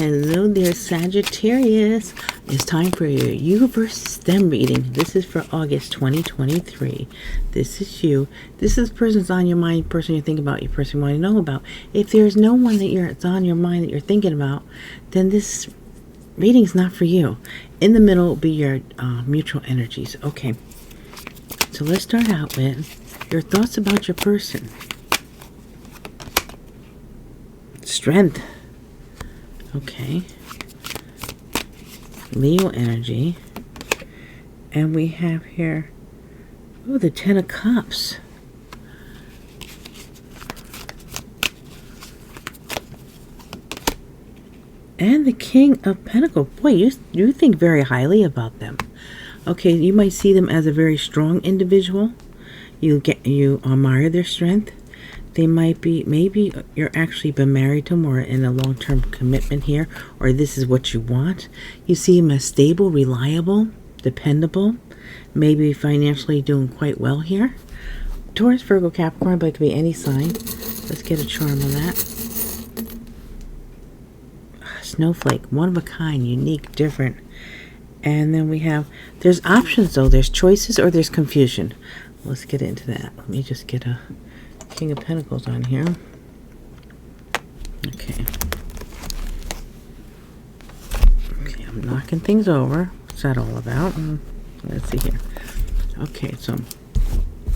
Hello there, Sagittarius. It's time for your you versus them reading. This is for August 2023. This is you. This is the person that's on your mind, person you're thinking about, your person you want to know about. If there's no one that's on your mind that you're thinking about, then this reading's not for you. In the middle will be your mutual energies. Okay. So let's start out with your thoughts about your person. Strength. Okay. Leo energy. And we have here, oh, the Ten of Cups. And the King of Pentacles. Boy, you think very highly about them. Okay, you might see them as a very strong individual. You admire their strength. They might be, maybe you're actually been married to them or in a long-term commitment here, or this is what you want. You see them as stable, reliable, dependable, maybe financially doing quite well here. Taurus, Virgo, Capricorn, but it could be any sign. Let's get a charm on that. Snowflake, one of a kind, unique, different. And then we have, there's options though. There's choices or there's confusion. Let's get into that. Let me just get a King of Pentacles on here. Okay. Okay, I'm knocking things over. What's that all about? Let's see here. Okay, so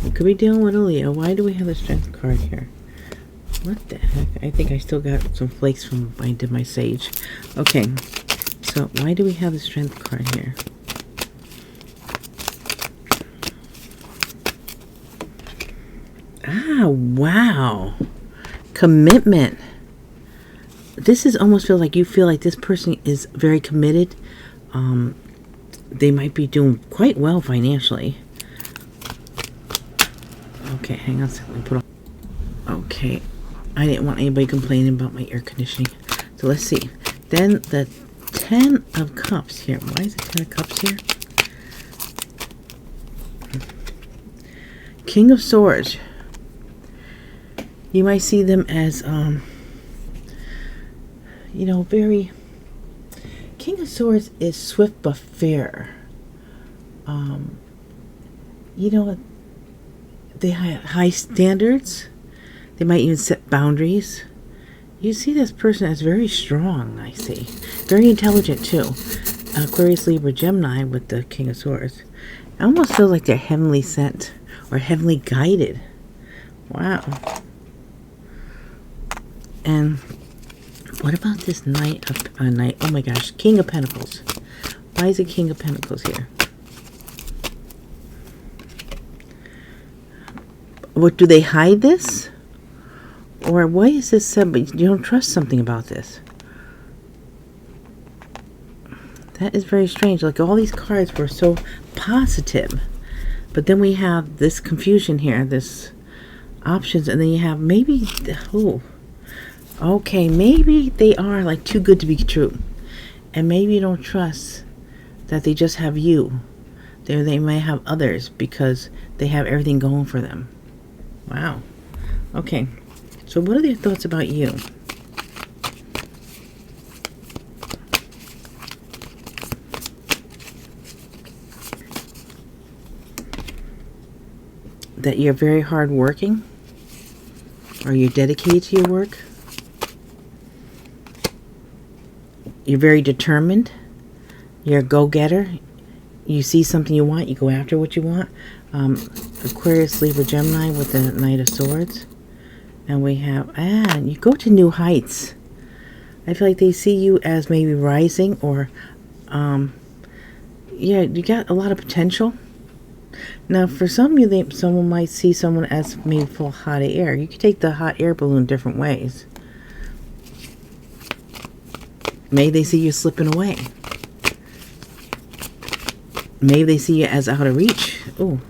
we could be dealing with a Leo. Why do we have the Strength card here? What the heck? I think I still got some flakes from when I did my Sage. Okay, so why do we have the Strength card here? Ah, wow. Commitment. This is almost feel like you feel like this person is very committed. They might be doing quite well financially. Okay, hang on a second. Let me put on. Okay. I didn't want anybody complaining about my air conditioning. So let's see. Then the Ten of Cups here. Why is the Ten of Cups here? King of Swords. You might see them as, very... King of Swords is swift but fair. They have high standards. They might even set boundaries. You see this person as very strong, I see. Very intelligent, too. Aquarius, Libra, Gemini with the King of Swords. I almost feel like they're heavenly sent or heavenly guided. Wow. And what about this Knight of oh my gosh, King of Pentacles. Why is it King of Pentacles here? What, do they hide this? Or why is this said, but you don't trust something about this? That is very strange. Like all these cards were so positive. But then we have this confusion here, this options, and then you have maybe, okay, maybe they are like too good to be true. And maybe you don't trust that they just have you. They may have others because they have everything going for them. Wow. Okay. So what are their thoughts about you? That you're very hardworking? Or you're dedicated to your work? You're very determined. You're a go-getter. You see something you want, you go after what you want. Aquarius, Libra, Gemini with the Knight of Swords. And we have, you go to new heights. I feel like they see you as maybe rising or, you got a lot of potential. Now, for some of you, someone might see someone as maybe full of hot air. You can take the hot air balloon different ways. Maybe they see you slipping away. Maybe they see you as out of reach. Oh,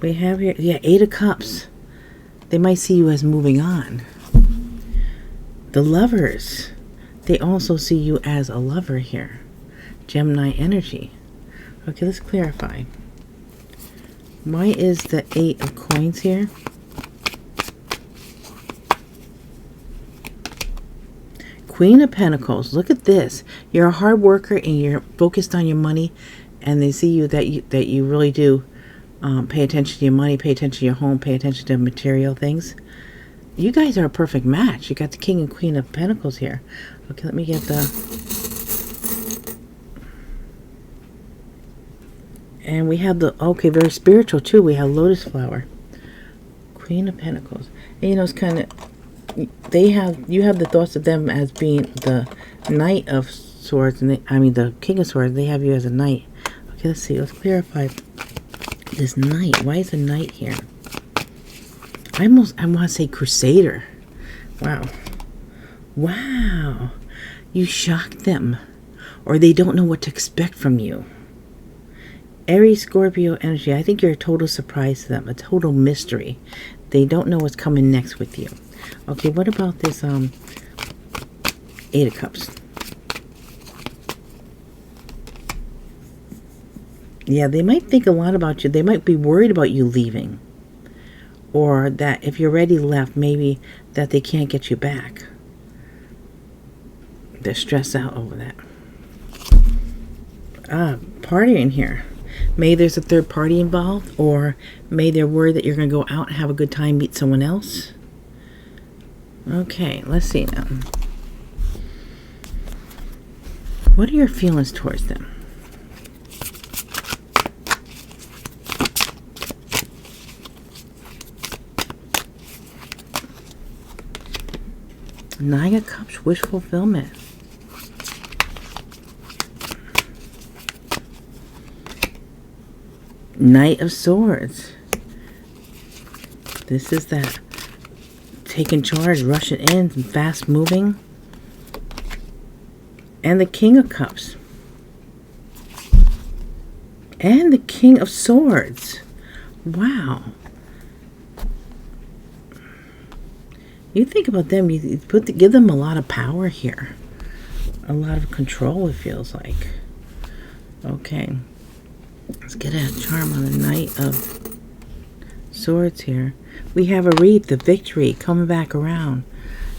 we have here, Eight of Cups. They might see you as moving on. The Lovers. They also see you as a lover here. Gemini energy. Okay, let's clarify. Why is the Eight of Coins here? Queen of Pentacles. Look at this. You're a hard worker and you're focused on your money, and they see that you really do pay attention to your money, pay attention to your home, pay attention to material things. You guys are a perfect match. You got the King and Queen of Pentacles here. Okay, let me get and we have okay, very spiritual too. We have Lotus Flower. Queen of Pentacles. And, you know, it's kind of, you have the thoughts of them as being the Knight of Swords, and the King of Swords. They have you as a Knight. Okay, let's see. Let's clarify this Knight. Why is a Knight here? I want to say Crusader. Wow. Wow. You shocked them, or they don't know what to expect from you. Aries, Scorpio energy. I think you're a total surprise to them, a total mystery. They don't know what's coming next with you. Okay, what about this Eight of Cups? Yeah, they might think a lot about you. They might be worried about you leaving. Or that if you're already left, maybe that they can't get you back. They're stressed out over that. Partying here. Maybe there's a third party involved, or maybe they're worried that you're going to go out and have a good time, meet someone else. Okay, let's see now. What are your feelings towards them? Nine of Cups, wish fulfillment. Knight of Swords. This is that taking charge, rushing in, fast moving. And the King of Cups. And the King of Swords. Wow. You think about them, you give them a lot of power here. A lot of control, it feels like. Okay. Let's get a charm on the Knight of Swords here. We have a reap, the victory, coming back around.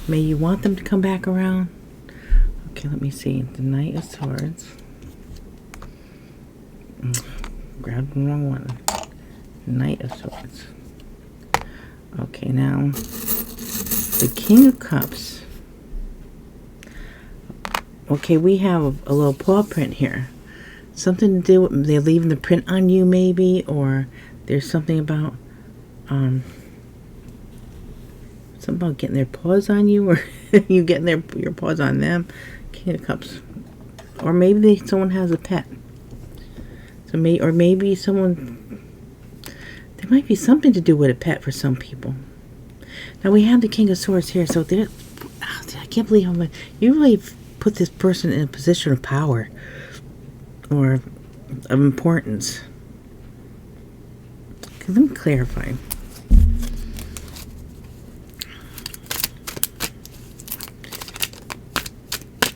May you want them to come back around? Okay, let me see. The Knight of Swords. Grabbed the wrong one. Knight of Swords. Okay, now the King of Cups. Okay, we have a little paw print here. Something to do with, they're leaving the print on you maybe, or there's something about getting their paws on you, or you getting your paws on them. King of Cups. Or maybe someone has a pet. So maybe someone, there might be something to do with a pet for some people. Now we have the King of Swords here, so I can't believe how much you really put this person in a position of power or of importance. Okay, let me clarify.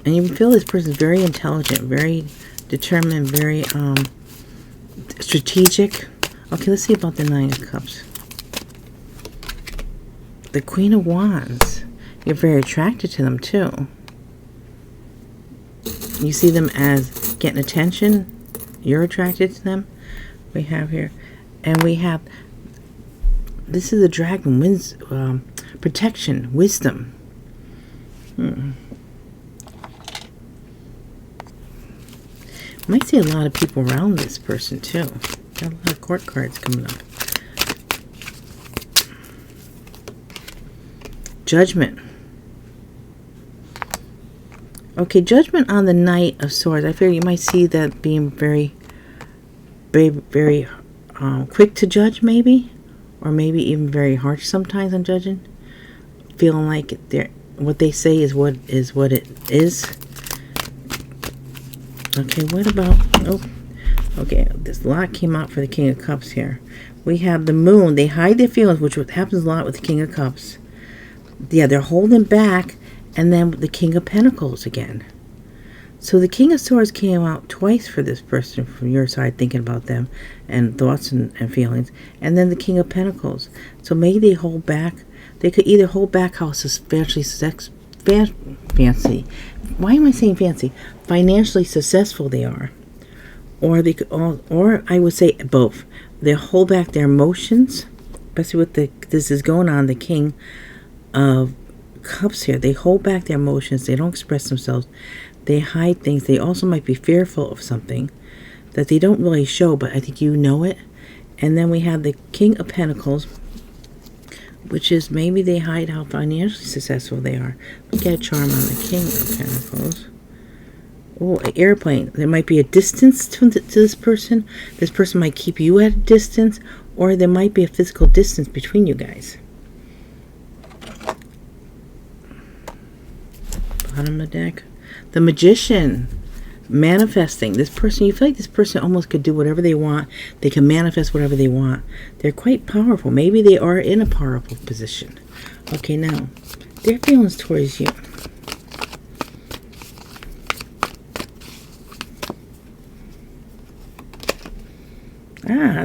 And you feel this person is very intelligent, very determined, very strategic. Okay, let's see about the Nine of Cups. The Queen of Wands. You're very attracted to them too. You see them as getting attention. You're attracted to them. We have here. And we have, this is the dragon, wins, protection, wisdom. Might see a lot of people around this person too. Got a lot of court cards coming up. Judgment. Okay, judgment on the Knight of Swords. I figure you might see that being very, very, very quick to judge, maybe, or maybe even very harsh sometimes on judging. Feeling like what they say is what it is. Okay, what about? Oh, okay. This lot came out for the King of Cups here. We have the Moon. They hide their feelings, which happens a lot with the King of Cups. Yeah, they're holding back. And then the King of Pentacles again. So the King of Swords came out twice for this person from your side, thinking about them and thoughts and feelings. And then the King of Pentacles. So maybe they hold back. They could either hold back how financially fancy. Why am I saying fancy? Financially successful they are. Or they could or I would say both. They hold back their emotions, especially with this is going on, the King of Cups here. They hold back their emotions. They don't express themselves. They hide things. They also might be fearful of something that they don't really show, but I think you know it. And then we have the King of Pentacles, which is maybe they hide how financially successful they are. We get a charm on the King of Pentacles. Oh, an airplane. There might be a distance to this person. This person might keep you at a distance, or there might be a physical distance between you guys. Bottom of the deck. The Magician. Manifesting. This person, you feel like this person almost could do whatever they want. They can manifest whatever they want. They're quite powerful. Maybe they are in a powerful position. Okay, now, their feelings towards you.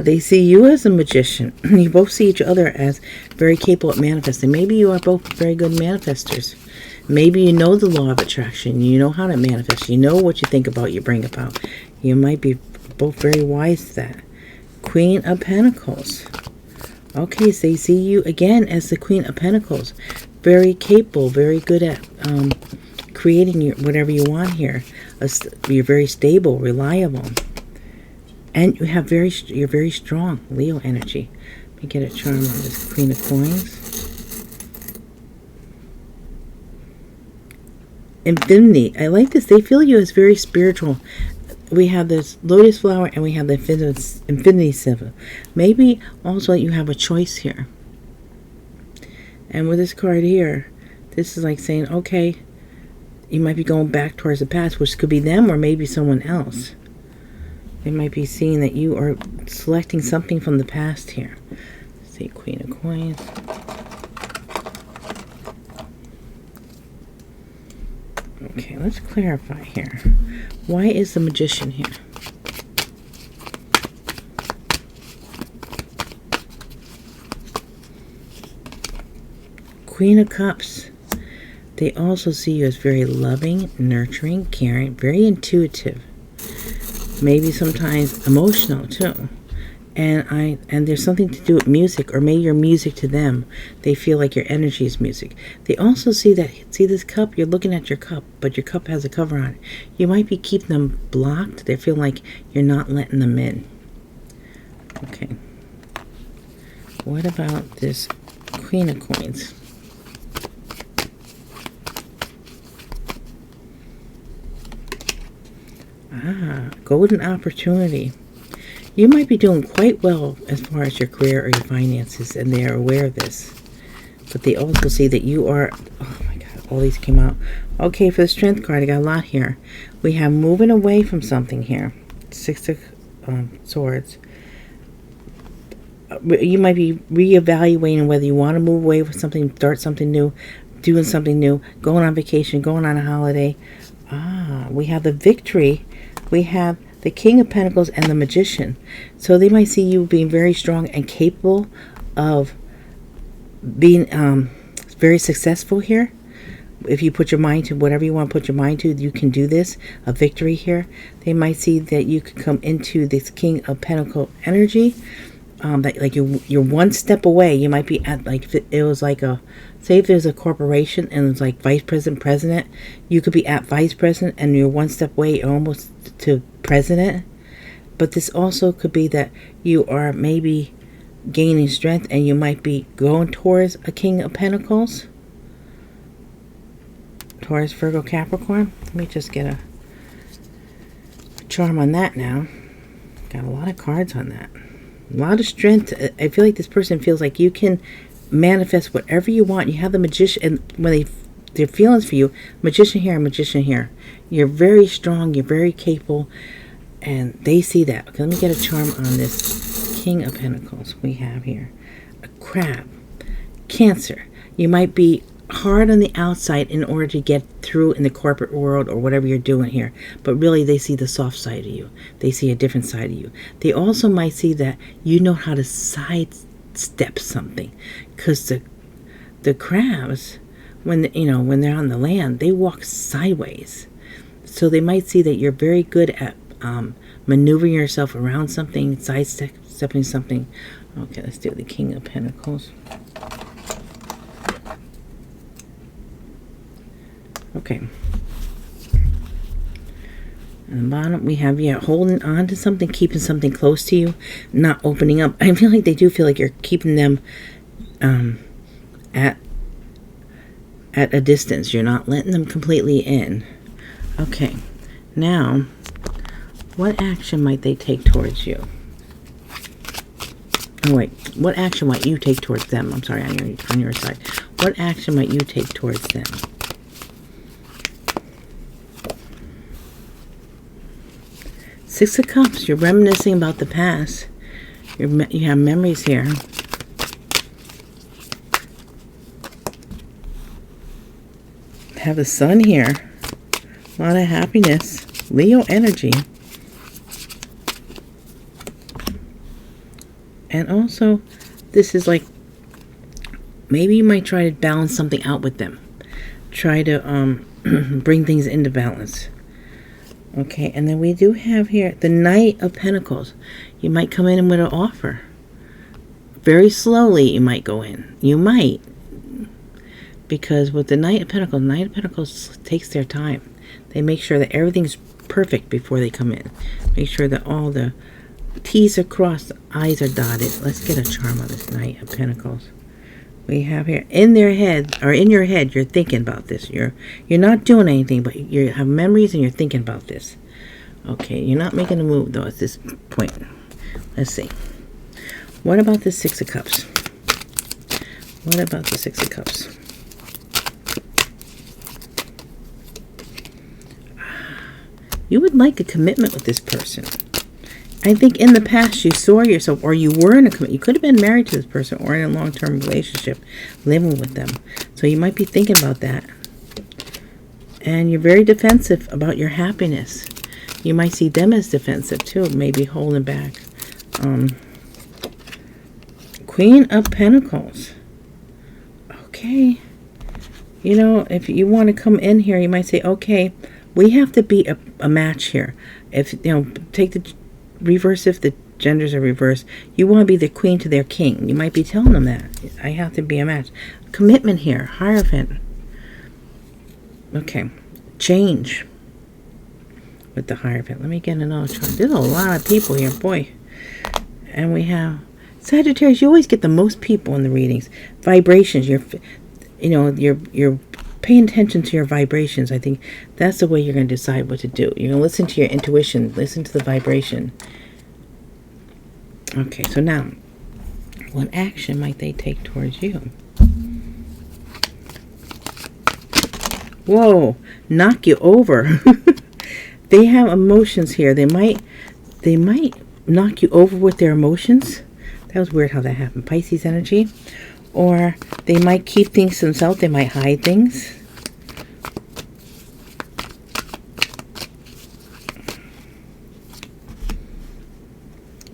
They see you as a magician. You both see each other as very capable at manifesting. Maybe you are both very good manifestors. Maybe you know the law of attraction. You know how to manifest. You know what you think about, you bring about. You might be both very wise to that. Queen of Pentacles. Okay, so they see you again as the Queen of Pentacles. Very capable, very good at creating whatever you want here. You're very stable, reliable. And you have you're very strong, Leo energy. Let me get a charm on this Queen of Coins. Infinity. I like this. They feel you as very spiritual. We have this lotus flower and we have the infinity symbol. Maybe also you have a choice here. And with this card here, this is like saying, okay, you might be going back towards the past, which could be them or maybe someone else. They might be seeing that you are selecting something from the past here. Let's see, Queen of Coins. Okay, let's clarify here. Why is the Magician here? Queen of Cups. They also see you as very loving, nurturing, caring, very intuitive. Maybe sometimes emotional too. And there's something to do with music, or maybe your music to them. They feel like your energy is music. They also see this cup, you're looking at your cup, but your cup has a cover on it. You might be keeping them blocked. They feel like you're not letting them in. Okay. What about this Queen of Coins? Golden opportunity. You might be doing quite well as far as your career or your finances, and they are aware of this. But they also see that you are, oh my God, all these came out. Okay, for the Strength card, I got a lot here. We have moving away from something here. 6 of Swords. You might be reevaluating whether you want to move away from something, start something new, doing something new, going on vacation, going on a holiday. We have the Victory. We have the King of Pentacles and the Magician. So they might see you being very strong and capable of being very successful here. If you put your mind to whatever you want to put your mind to, you can do this. A victory here. They might see that you could come into this King of Pentacles energy. That like you're one step away. You might be at, like, it was like a, say if there's a corporation and it's like vice president, president, you could be at vice president and you're one step away almost to president. But this also could be that you are maybe gaining strength and you might be going towards a King of Pentacles. Taurus, Virgo, Capricorn. Let me just get a charm on that now. Got a lot of cards on that. A lot of strength. I feel like this person feels like you can manifest whatever you want. You have the Magician, and when their feelings for you, Magician here, Magician here. You're very strong, you're very capable, and they see that. Okay, let me get a charm on this King of Pentacles we have here. A Crab. Cancer. You might be hard on the outside in order to get through in the corporate world or whatever you're doing here, but really they see the soft side of you. They see a different side of you. They also might see that you know how to sidestep something, because the crabs when they're on the land, they walk sideways. So they might see that you're very good at maneuvering yourself around something, sidestepping something. Okay, let's do the King of Pentacles. Okay. On the bottom, we have, holding on to something, keeping something close to you, not opening up. I feel like they do feel like you're keeping them at a distance. You're not letting them completely in. Okay. Now, what action might they take towards you? Oh, wait. What action might you take towards them? I'm sorry, on your side. What action might you take towards them? Six of Cups. You're reminiscing about the past. You have memories here. Have the Sun here. A lot of happiness. Leo energy. And also, this is like, maybe you might try to balance something out with them. Try to bring things into balance. Okay, and then we do have here the Knight of Pentacles. You might come in with an offer. Very slowly you might go in. You might. Because with the Knight of Pentacles takes their time. They make sure that everything's perfect before they come in. Make sure that all the T's are crossed, I's are dotted. Let's get a charm on this Knight of Pentacles. We have here, in your head, you're thinking about this. You're not doing anything, but you have memories and you're thinking about this. Okay, you're not making a move, though, at this point. Let's see. What about the Six of Cups? What about the Six of Cups? You would like a commitment with this person. I think in the past you saw yourself, or you were in a commitment. You could have been married to this person or in a long-term relationship, living with them. So you might be thinking about that. And you're very defensive about your happiness. You might see them as defensive too, maybe holding back. Queen of Pentacles. Okay. If you want to come in here, you might say, okay, we have to be a match here. If, take the reverse, if the genders are reversed, you want to be the queen to their king. You might be telling them that. I have to be a match. Commitment here. Hierophant. Okay. Change. With the Hierophant. Let me get another chart. There's a lot of people here. Boy. And we have Sagittarius. You always get the most people in the readings. Vibrations. You're paying attention to your vibrations. I think that's the way you're going to decide what to do. You're going to listen to your intuition. Listen to the vibration. Okay, so now, what action might they take towards you? Whoa, knock you over. They have emotions here. They might knock you over with their emotions. That was weird how that happened. Pisces energy. Or they might keep things to themselves. They might hide things.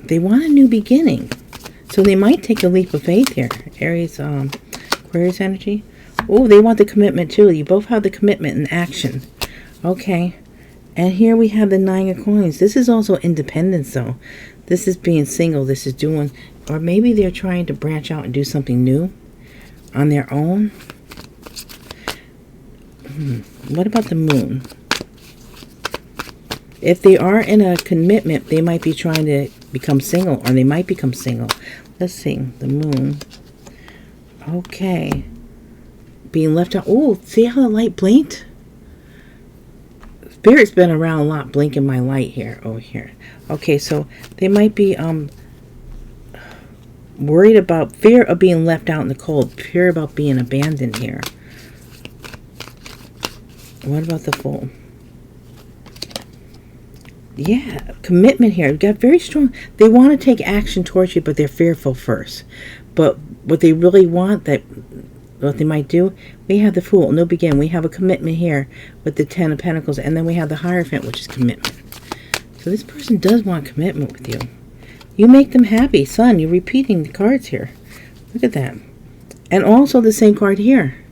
They want a new beginning. So they might take a leap of faith here. Aries, Aquarius energy. Oh, they want the commitment too. You both have the commitment and action. Okay. And here we have the Nine of Coins. This is also independence though. This is being single. This is doing... Or maybe they're trying to branch out and do something new on their own. What about the Moon? If they are in a commitment, they might be trying to become single, or they might become single. Let's see. The Moon. Okay. Being left out. Oh, see how the light blinked? Spirit's been around a lot, blinking my light here. Oh, here. Okay, so they might be... worried about fear of being left out in the cold. Fear about being abandoned here. What about the Fool? Yeah, commitment here. We've got very strong. They want to take action towards you, but they're fearful first. But what they really want, what they might do, we have the Fool. No begin. We have a commitment here with the Ten of Pentacles. And then we have the Hierophant, which is commitment. So this person does want commitment with you. You make them happy. Sun, you're repeating the cards here. Look at that. And also the same card here.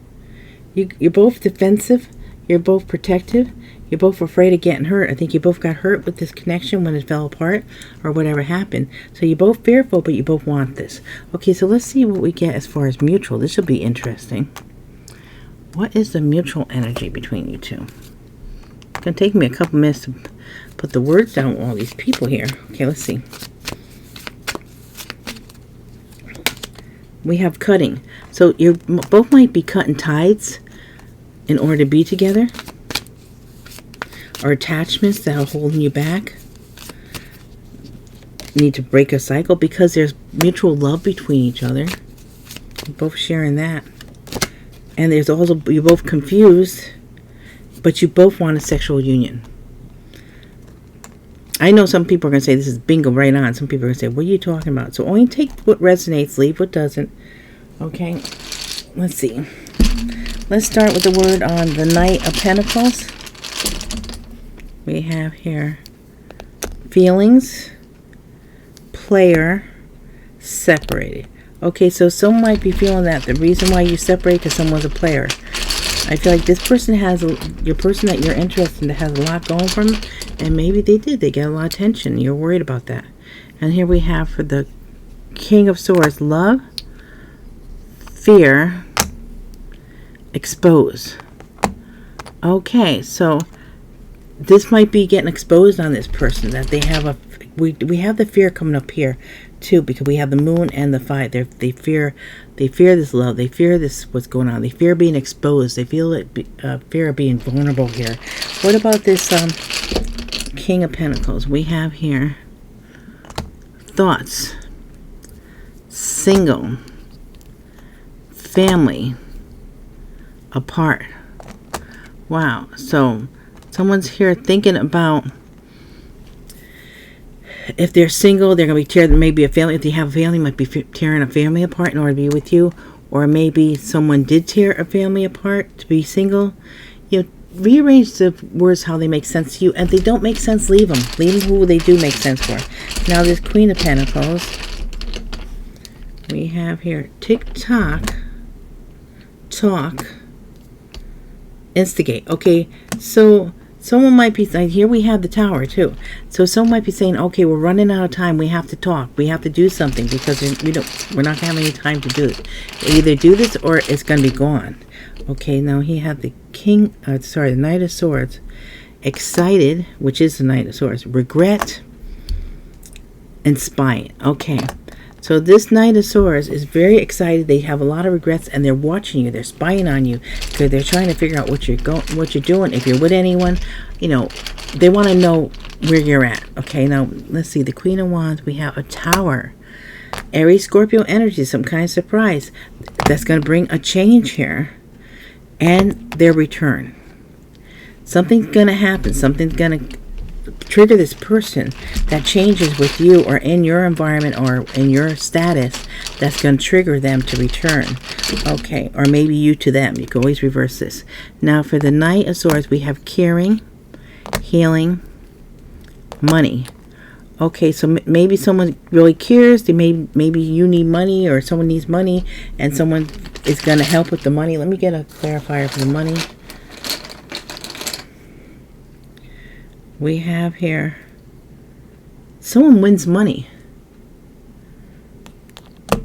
You're both defensive. You're both protective. You're both afraid of getting hurt. I think you both got hurt with this connection when it fell apart or whatever happened. So you're both fearful, but you both want this. Okay, so let's see what we get as far as mutual. This will be interesting. What is the mutual energy between you two? It's going to take me a couple minutes to put the words down with all these people here. Okay, let's see. We have cutting. So you both might be cutting ties in order to be together. Or attachments that are holding you back. You need to break a cycle because there's mutual love between each other. You're both sharing that. And there's also, you're both confused, but you both want a sexual union. I know some people are going to say this is bingo right on. Some people are going to say, what are you talking about? So only take what resonates, leave what doesn't. Okay, let's see. Let's start with the word on the Knight of Pentacles. We have here feelings, player, separated. Okay, so someone might be feeling that the reason why you separate because someone's a player. I feel like this person has, your person that you're interested in has a lot going for them, and maybe they get a lot of attention. You're worried about that. And here we have for the King of Swords, love, fear, expose. Okay, so this might be getting exposed on this person, that they have a, we have the fear coming up here too, because we have the moon and the fire. They fear this love, they fear this, what's going on, they fear being exposed, they feel it, fear of being vulnerable here. What about this King of Pentacles? We have here thoughts, single, family, apart. Wow, so someone's here thinking about if they're single, they're going to be tearing maybe a family. If they have a family, might be tearing a family apart in order to be with you. Or maybe someone did tear a family apart to be single. You know, rearrange the words how they make sense to you. And if they don't make sense, leave them. Leave them who they do make sense for. Now this Queen of Pentacles. We have here tick-tock, talk, instigate. Okay, so someone might be saying, here we have the Tower too. So someone might be saying, okay, we're running out of time. We have to talk. We have to do something because we're not going to have any time to do it. Either do this or it's going to be gone. Okay, now he had the the Knight of Swords. Excited, which is the Knight of Swords. Regret and spying. Okay. So this Knight of Swords is very excited. They have a lot of regrets, and they're watching you. They're spying on you because they're trying to figure out what you're doing. If you're with anyone, you know, they want to know where you're at. Okay, now let's see. The Queen of Wands. We have a Tower, Aries, Scorpio energy. Some kind of surprise that's going to bring a change here, and their return. Something's going to happen. Something's going to trigger this person that changes with you or in your environment or in your status, that's going to trigger them to return. Okay, or maybe you to them. You can always reverse this. Now for the Knight of Swords, we have caring, healing, money. Okay, so maybe someone really cares. Maybe you need money or someone needs money and someone is going to help with the money. Let me get a clarifier for the money. We have here someone wins money.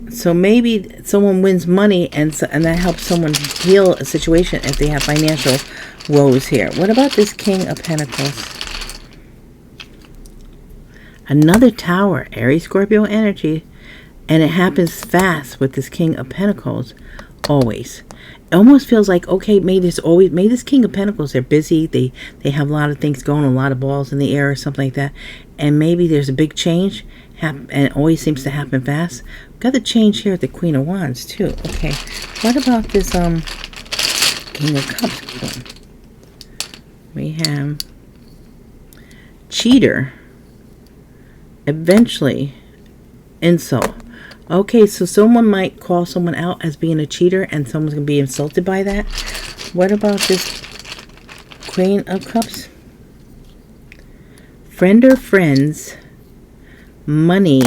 So maybe someone wins money and that helps someone heal a situation if they have financial woes here. What about this King of Pentacles? Another Tower, Aries, Scorpio energy, and it happens fast with this King of Pentacles. Always. It almost feels like, okay, maybe this King of Pentacles, they're busy, they have a lot of things going, a lot of balls in the air or something like that, and maybe there's a big change, and it always seems to happen fast. Got the change here at the Queen of Wands too. Okay, what about this King of Cups? We have cheater, eventually insult. Okay, so someone might call someone out as being a cheater and someone's going to be insulted by that. What about this Queen of Cups? Friend or friends, money,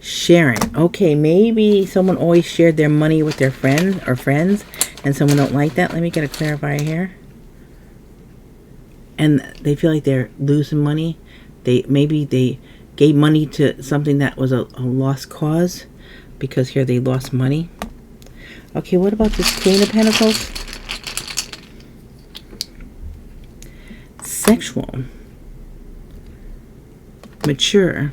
sharing. Okay, maybe someone always shared their money with their friend or friends and someone don't like that. Let me get a clarifier here. And they feel like they're losing money. Maybe they gave money to something that was a lost cause, because here they lost money. Okay, what about this Queen of Pentacles? Sexual, mature,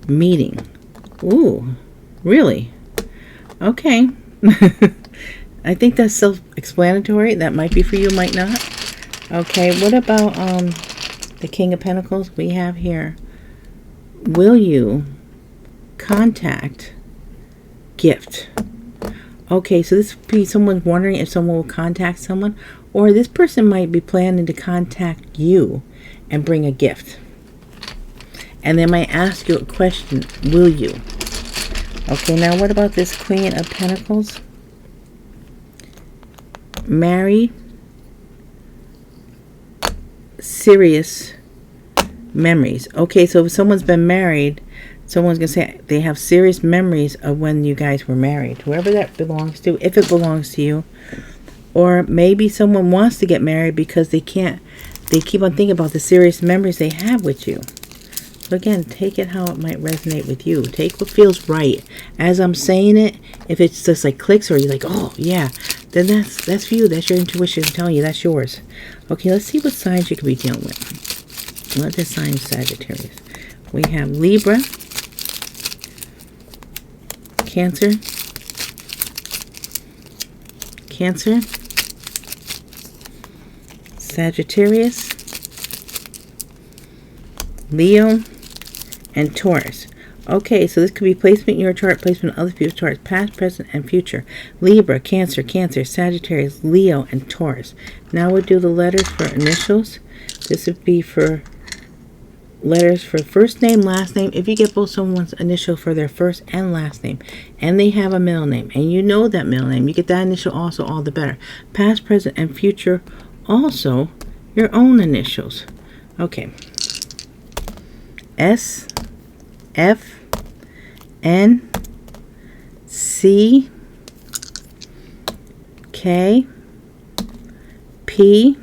meeting. Ooh, really? Okay. I think that's self-explanatory. That might be for you, might not. Okay, what about the King of Pentacles we have here? Will you contact gift? Okay, so this would be someone's wondering if someone will contact someone, or this person might be planning to contact you and bring a gift. And they might ask you a question, will you? Okay, now what about this Queen of Pentacles? Married, serious memories. Okay, so if someone's been married, someone's going to say they have serious memories of when you guys were married. Whoever that belongs to, if it belongs to you. Or maybe someone wants to get married because they keep on thinking about the serious memories they have with you. So again, take it how it might resonate with you. Take what feels right. As I'm saying it, if it's just like clicks or you're like, oh yeah, then that's for you. That's your intuition telling you that's yours. Okay, let's see what signs you could be dealing with. What is sign Sagittarius? We have Libra, Cancer, Sagittarius, Leo, and Taurus. Okay, so this could be placement in your chart, placement in other people's charts, past, present, and future. Libra, Cancer, Sagittarius, Leo, and Taurus. Now we'll do the letters for initials. This would be for letters for first name, last name. If you get both someone's initial for their first and last name, and they have a middle name, and you know that middle name, you get that initial also, all the better. Past, present, and future, also your own initials. Okay. S, F, N, C, K, P,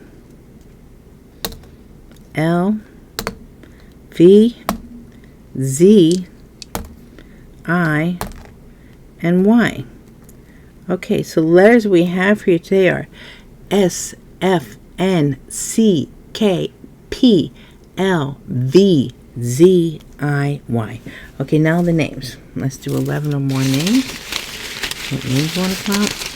L, V, Z, I, and Y. Okay, so the letters we have for you today are S, F, N, C, K, P, L, V, Z, I, Y. Okay, now the names. Let's do 11 or more names. What names you want to come out?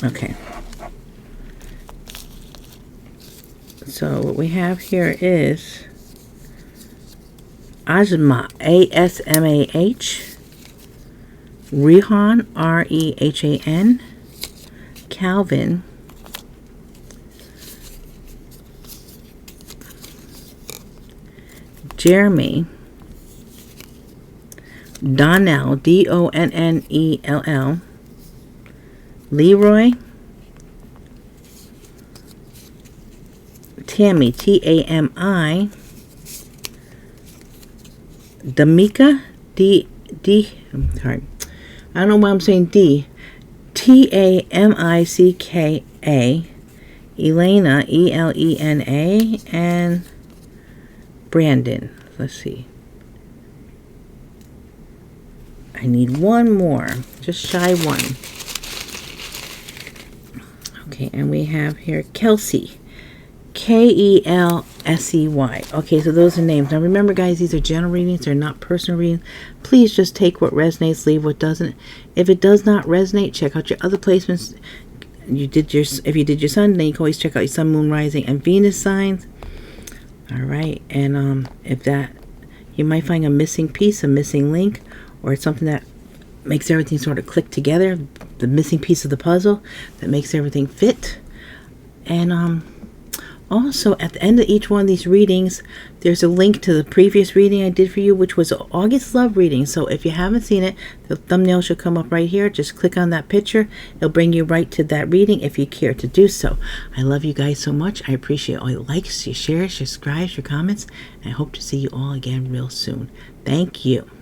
Okay. So what we have here is Asmah, A-S-M-A-H, Rehan, R-E-H-A-N, Calvin, Jeremy, Donnell, D-O-N-N-E-L-L, Leroy, Tammy, T-A-M-I, Damika, I'm sorry, I don't know why I'm saying D, T-A-M-I-C-K-A, Elena, E-L-E-N-A, and Brandon. Let's see. I need one more, just shy one. Okay, and we have here Kelsey, K-E-L-S-E-Y. Okay, so those are names. Now remember, guys, these are general readings. They're not personal readings. Please just take what resonates, leave what doesn't. If it does not resonate, check out your other placements. If you did your sun, then you can always check out your sun, moon, rising, and Venus signs. All right, and if that, you might find a missing piece, a missing link, or it's something that makes everything sort of click together, the missing piece of the puzzle that makes everything fit. And Also, at the end of each one of these readings, there's a link to the previous reading I did for you, which was August love reading. So if you haven't seen it, the thumbnail should come up right here. Just click on that picture. It'll bring you right to that reading if you care to do so. I love you guys so much. I appreciate all your likes, your shares, your subscribes, your comments. And I hope to see you all again real soon. Thank you.